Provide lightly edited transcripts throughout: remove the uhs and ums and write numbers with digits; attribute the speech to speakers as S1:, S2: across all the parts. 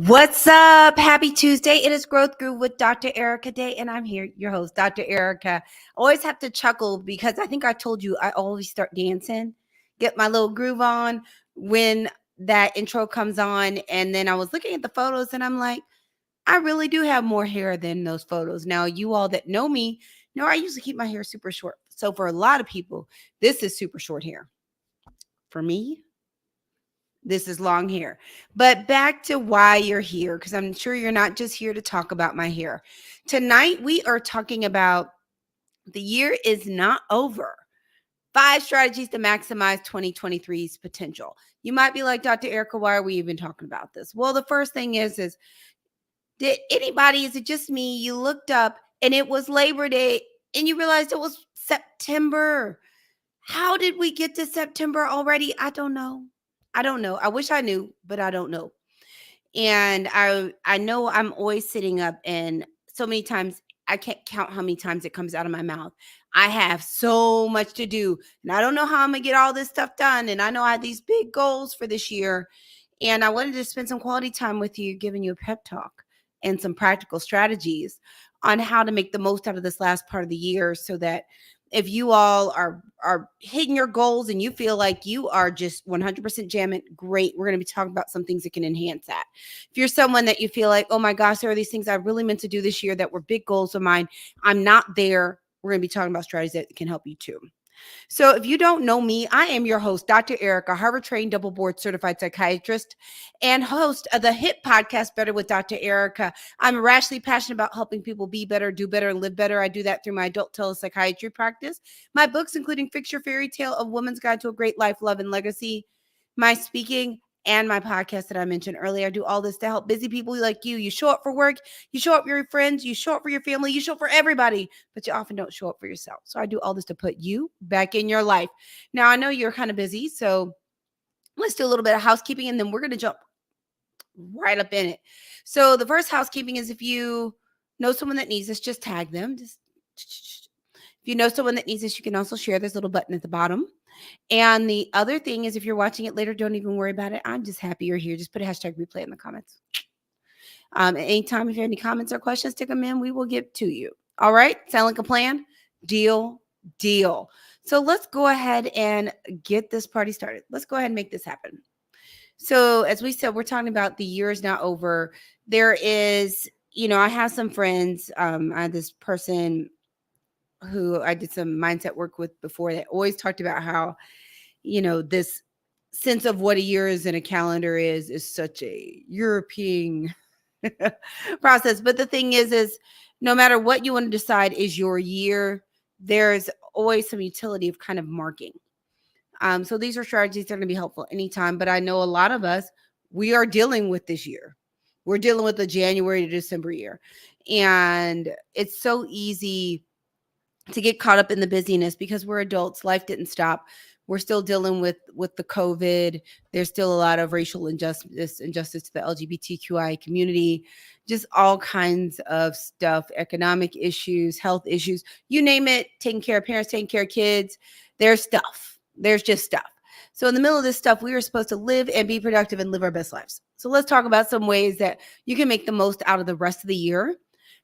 S1: What's up? Happy Tuesday. It is Growth Groove with Dr. Ericka Day, and I'm here, your host, Dr. Ericka. I always have to chuckle because I think I told you I always start dancing, get my little groove on when that intro comes on. And then I was looking at the photos and I'm like, I really do have more hair than those photos. Now, you all that know me know I usually keep my hair super short. So for a lot of people, this is super short hair. For me, this is long hair. But back to why you're here, because I'm sure you're not just here to talk about my hair. Tonight, we are talking about the year is not over. 5 strategies to maximize 2023's potential. You might be like, Dr. Ericka, why are we even talking about this? Well, the first thing is did anybody, is it just me? You looked up and it was Labor Day and you realized it was September. How did we get to September already? I don't know. I wish I knew, but I don't know. And I know I'm always sitting up, and so many times I can't count how many times it comes out of my mouth. I have so much to do, and I don't know how I'm gonna get all this stuff done. And I know I have these big goals for this year, and I wanted to spend some quality time with you, giving you a pep talk and some practical strategies on how to make the most out of this last part of the year, so that if you all are hitting your goals and you feel like you are just 100% jamming, great. We're going to be talking about some things that can enhance that. If you're someone that you feel like, oh my gosh, there are these things I really meant to do this year that were big goals of mine, I'm not there, we're going to be talking about strategies that can help you too. So if you don't know me, I am your host, Dr. Ericka, Harvard-trained, double board certified psychiatrist and host of the hit podcast, Better with Dr. Ericka. I'm irrationally passionate about helping people be better, do better, and live better. I do that through my adult telepsychiatry practice. My books, including Fix Your Fairy Tale, A Woman's Guide to a Great Life, Love, and Legacy, my speaking, and my podcast that I mentioned earlier. I do all this to help busy people like you. You show up for work, you show up for your friends, you show up for your family, you show up for everybody, but you often don't show up for yourself. So I do all this to put you back in your life. Now, I know you're kind of busy, so let's do a little bit of housekeeping, and then we're going to jump right up in it. So the first housekeeping is, if you know someone that needs this, just tag them. If you know someone that needs this, you can also share this little button at the bottom. And the other thing is, if you're watching it later, don't even worry about it. I'm just happy you're here. Just put a hashtag replay in the comments. Anytime, if you have any comments or questions, stick them in. We will get to you. All right. Sound like a plan? Deal. So let's go ahead and get this party started. Let's go ahead and make this happen. So as we said, we're talking about the year is not over. There is, I have some friends. I had this person who I did some mindset work with before that always talked about how, this sense of what a year is in a calendar is such a European process. But the thing is no matter what you want to decide is your year, there's always some utility of kind of marking. So these are strategies that are going to be helpful anytime. But I know a lot of us, we are dealing with this year. We're dealing with the January to December year. And it's so easy to get caught up in the busyness because we're adults. Life didn't stop. We're still dealing with the COVID. There's still a lot of racial injustice to the LGBTQI community, just all kinds of stuff, economic issues, health issues, you name it, taking care of parents, taking care of kids. There's stuff. There's just stuff. So in the middle of this stuff, we are supposed to live and be productive and live our best lives. So let's talk about some ways that you can make the most out of the rest of the year,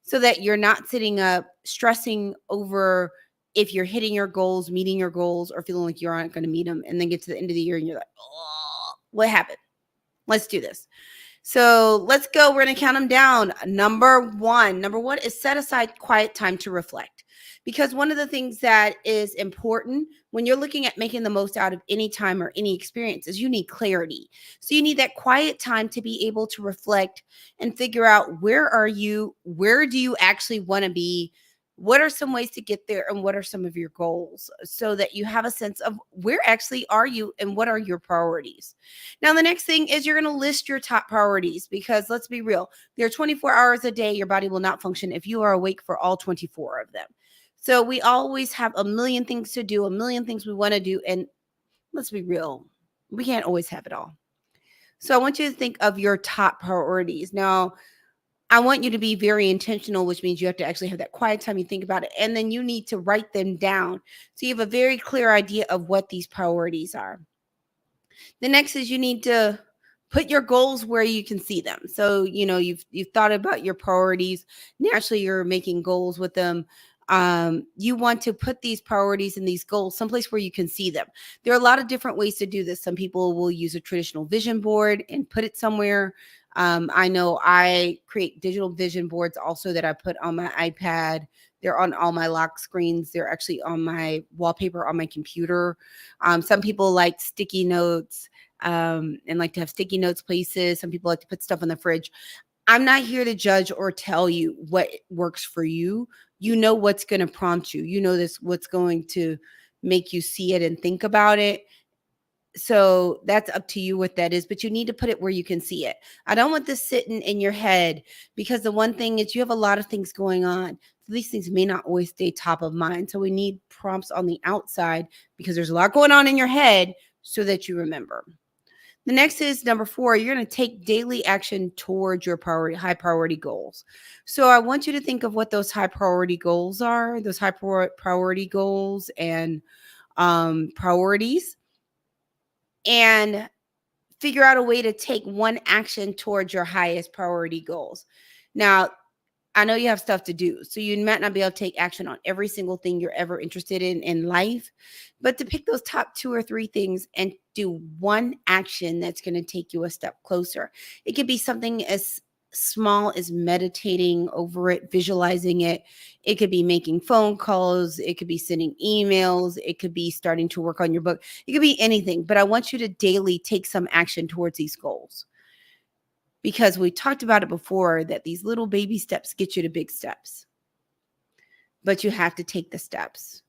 S1: so that you're not sitting up stressing over if you're hitting your goals, meeting your goals, or feeling like you aren't going to meet them, and then get to the end of the year and you're like, oh, what happened? Let's do this. So let's go. We're going to count them down. Number one is set aside quiet time to reflect. Because one of the things that is important when you're looking at making the most out of any time or any experience is you need clarity. So you need that quiet time to be able to reflect and figure out, where are you? Where do you actually want to be? What are some ways to get there? And what are some of your goals, so that you have a sense of where actually are you and what are your priorities? Now, the next thing is you're going to list your top priorities, because let's be real. There are 24 hours a day. Your body will not function if you are awake for all 24 of them. So we always have a million things to do, a million things we want to do. And let's be real, we can't always have it all. So I want you to think of your top priorities. Now, I want you to be very intentional, which means you have to actually have that quiet time. You think about it, and then you need to write them down, so you have a very clear idea of what these priorities are. The next is you need to Put your goals where you can see them. So, you've thought about your priorities. Naturally, you're making goals with them. You want to put these priorities and these goals someplace where you can see them. There are a lot of different ways to do this. Some people will use a traditional vision board and put it somewhere. I know I create digital vision boards also that I put on my iPad. They're on all my lock screens. They're actually on my wallpaper on my computer. Some people like sticky notes and like to have sticky notes places. Some people like to put stuff in the fridge. I'm not here to judge or tell you what works for you. You know what's going to prompt you. You know what's going to make you see it and think about it. So that's up to you what that is, but you need to put it where you can see it. I don't want this sitting in your head, because the one thing is you have a lot of things going on. So these things may not always stay top of mind. So we need prompts on the outside, because there's a lot going on in your head, so that you remember. The next is number 4. You're going to take daily action towards your high priority goals. So I want you to think of what those high priority goals are, those high priority goals and priorities, and figure out a way to take one action towards your highest priority goals. Now, I know you have stuff to do, so you might not be able to take action on every single thing you're ever interested in life, but to pick those top 2 or 3 things and do one action that's going to take you a step closer. It could be something as small as meditating over it, visualizing it. It could be making phone calls. It could be sending emails. It could be starting to work on your book. It could be anything, but I want you to daily take some action towards these goals. Because we talked about it before, that these little baby steps get you to big steps. But you have to take the steps.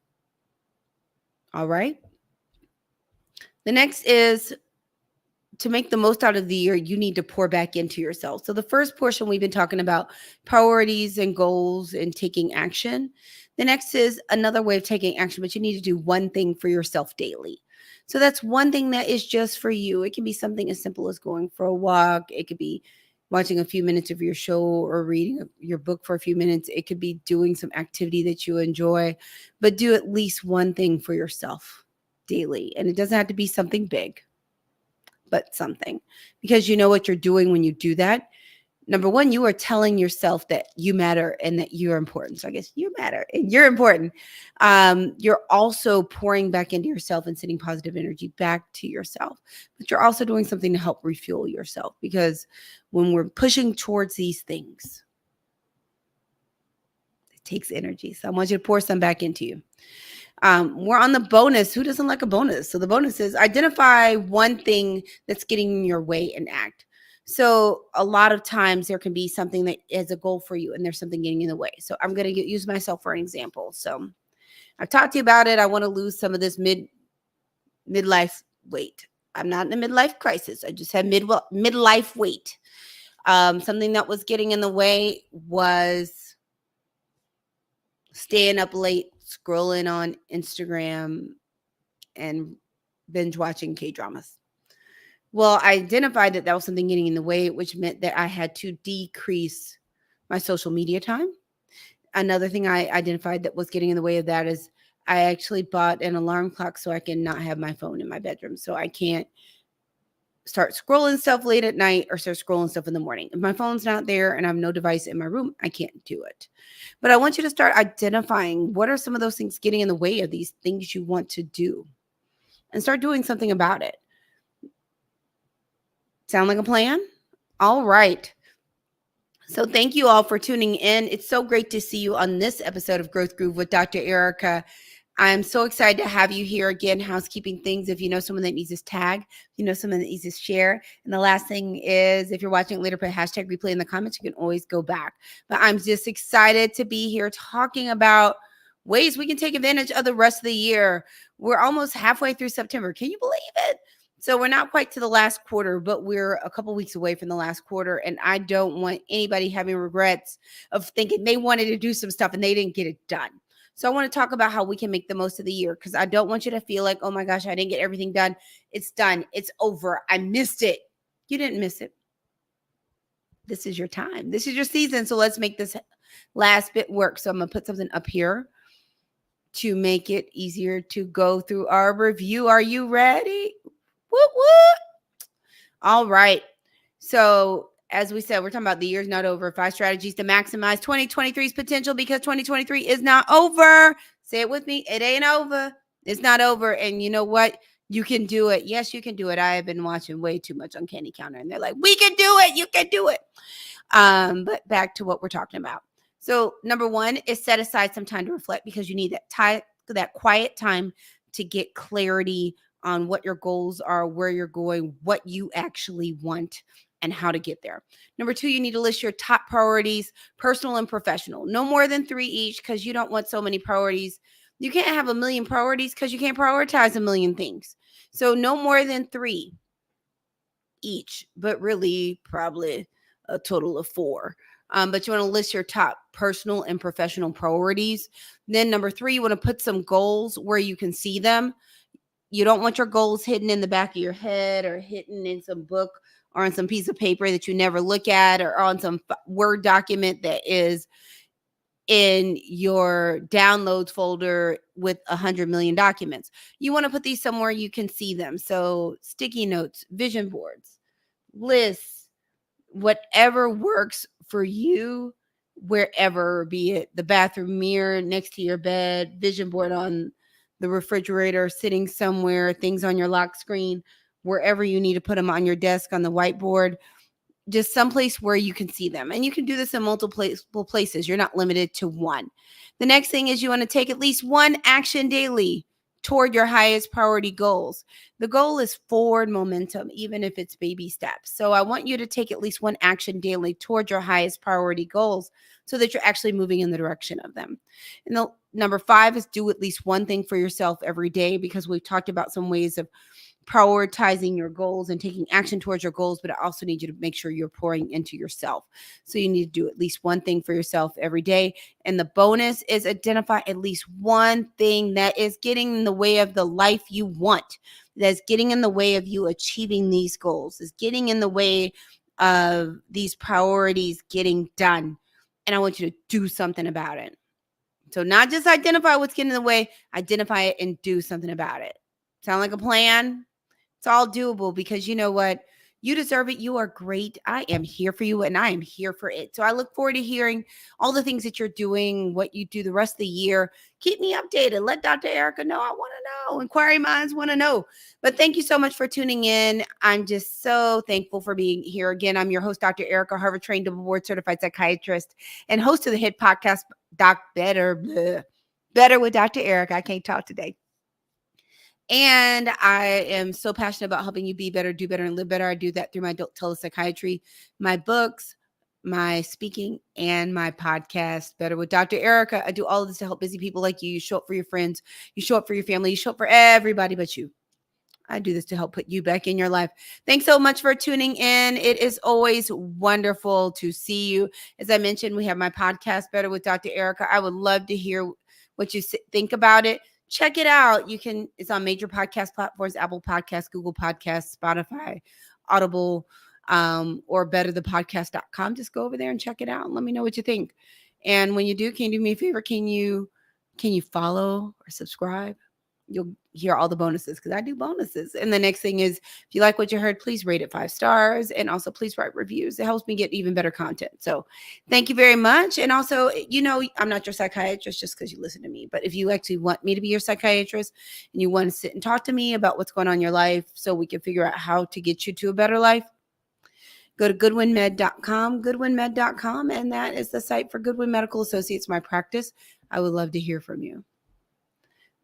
S1: All right? The next is, to make the most out of the year, you need to pour back into yourself. So the first portion, we've been talking about priorities and goals and taking action. The next is another way of taking action, but you need to do one thing for yourself daily. So that's one thing that is just for you. It can be something as simple as going for a walk. It could be watching a few minutes of your show or reading your book for a few minutes. It could be doing some activity that you enjoy, but do at least one thing for yourself daily. And it doesn't have to be something big, but something, because you know what you're doing when you do that. Number 1, you are telling yourself that you matter and that you're important. So I guess you matter and you're important. You're also pouring back into yourself and sending positive energy back to yourself. But you're also doing something to help refuel yourself, because when we're pushing towards these things, it takes energy. So I want you to pour some back into you. We're on the bonus. Who doesn't like a bonus? So the bonus is, identify one thing that's getting in your way and act. So a lot of times there can be something that is a goal for you and there's something getting in the way. So I'm going to use myself for an example. So I've talked to you about it. I want to lose some of this midlife weight. I'm not in a midlife crisis. I just had midlife weight. Something that was getting in the way was staying up late, scrolling on Instagram, and binge watching K-dramas. Well, I identified that was something getting in the way, which meant that I had to decrease my social media time. Another thing I identified that was getting in the way of that is I actually bought an alarm clock so I can not have my phone in my bedroom. So I can't start scrolling stuff late at night or start scrolling stuff in the morning. If my phone's not there and I have no device in my room, I can't do it. But I want you to start identifying what are some of those things getting in the way of these things you want to do, and start doing something about it. Sound like a plan? All right. So thank you all for tuning in. It's so great to see you on this episode of Growth Groove with Dr. Ericka. I'm so excited to have you here again. Housekeeping things. If you know someone that needs this tag, you know someone that needs this share. And the last thing is, if you're watching it later, put hashtag replay in the comments. You can always go back. But I'm just excited to be here talking about ways we can take advantage of the rest of the year. We're almost halfway through September. Can you believe it? So we're not quite to the last quarter, but we're a couple weeks away from the last quarter. And I don't want anybody having regrets of thinking they wanted to do some stuff and they didn't get it done. So I want to talk about how we can make the most of the year, because I don't want you to feel like, oh my gosh, I didn't get everything done. It's done. It's over. I missed it. You didn't miss it. This is your time. This is your season. So let's make this last bit work. So I'm going to put something up here to make it easier to go through our review. Are you ready? Whoop, whoop. All right. So, as we said, we're talking about the year's not over. 5 strategies to maximize 2023's potential, because 2023 is not over. Say it with me. It ain't over. It's not over. And you know what? You can do it. Yes, you can do it. I have been watching way too much on Candy Counter, and they're like, we can do it. You can do it. But back to what we're talking about. So, number one is set aside some time to reflect, because you need that quiet time to get clarity on what your goals are, where you're going, what you actually want, and how to get there. Number two, you need to list your top priorities, personal and professional. No more than 3 each, because you don't want so many priorities. You can't have a million priorities because you can't prioritize a million things. So no more than 3 each, but really probably a total of 4. But you want to list your top personal and professional priorities. Then number 3, you want to put some goals where you can see them. You don't want your goals hidden in the back of your head, or hidden in some book, or on some piece of paper that you never look at, or on some Word document that is in your downloads folder with 100 million documents. You want to put these somewhere you can see them. So sticky notes, vision boards, lists, whatever works for you, wherever, be it the bathroom mirror next to your bed, vision board on the refrigerator, sitting somewhere, things on your lock screen, wherever you need to put them, on your desk, on the whiteboard, just someplace where you can see them. And you can do this in multiple places. You're not limited to one. The next thing is you want to take at least one action daily toward your highest priority goals. The goal is forward momentum, even if it's baby steps. So I want you to take at least one action daily toward your highest priority goals, so that you're actually moving in the direction of them. And the number 5 is do at least one thing for yourself every day, because we've talked about some ways of prioritizing your goals and taking action towards your goals, but I also need you to make sure you're pouring into yourself. So you need to do at least one thing for yourself every day. And the bonus is identify at least one thing that is getting in the way of the life you want, that's getting in the way of you achieving these goals, is getting in the way of these priorities getting done. And I want you to do something about it. So not just identify what's getting in the way, identify it and do something about it. Sound like a plan? It's all doable, because you know what? You deserve it. You are great. I am here for you, and I am here for it. So I look forward to hearing all the things that you're doing, what you do the rest of the year. Keep me updated. Let Dr. Ericka know. I want to know. Inquiry minds want to know. But thank you so much for tuning in. I'm just so thankful for being here again. I'm your host, Dr. Ericka, Harvard-trained, double board certified psychiatrist, and host of the hit podcast, Better with Dr. Ericka. I can't talk today. And I am so passionate about helping you be better, do better, and live better. I do that through my adult telepsychiatry, my books, my speaking, and my podcast, Better with Dr. Ericka. I do all of this to help busy people like you. You show up for your friends, you show up for your family, you show up for everybody but you. I do this to help put you back in your life. Thanks so much for tuning in. It is always wonderful to see you. As I mentioned, we have my podcast, Better with Dr. Ericka. I would love to hear what you think about it. Check it out. It's on major podcast platforms, Apple Podcasts, Google Podcasts, Spotify, Audible, or betterthepodcast.com. Just go over there and check it out and let me know what you think. And when you do, can you do me a favor? Can you follow or subscribe? You'll hear all the bonuses, because I do bonuses. And the next thing is, if you like what you heard, please rate it 5 stars, and also please write reviews. It helps me get even better content. So thank you very much. And also, I'm not your psychiatrist just because you listen to me, but if you actually want me to be your psychiatrist and you want to sit and talk to me about what's going on in your life so we can figure out how to get you to a better life, go to goodwinmed.com, and that is the site for Goodwin Medical Associates, my practice. I would love to hear from you.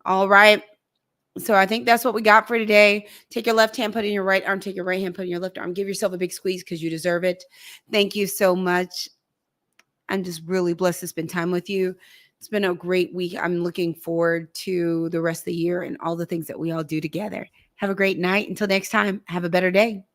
S1: All right. So I think that's what we got for today. Take your left hand, put it in your right arm. Take your right hand, put it in your left arm. Give yourself a big squeeze, because you deserve it. Thank you so much. I'm just really blessed to spend time with you. It's been a great week. I'm looking forward to the rest of the year and all the things that we all do together. Have a great night. Until next time, have a better day.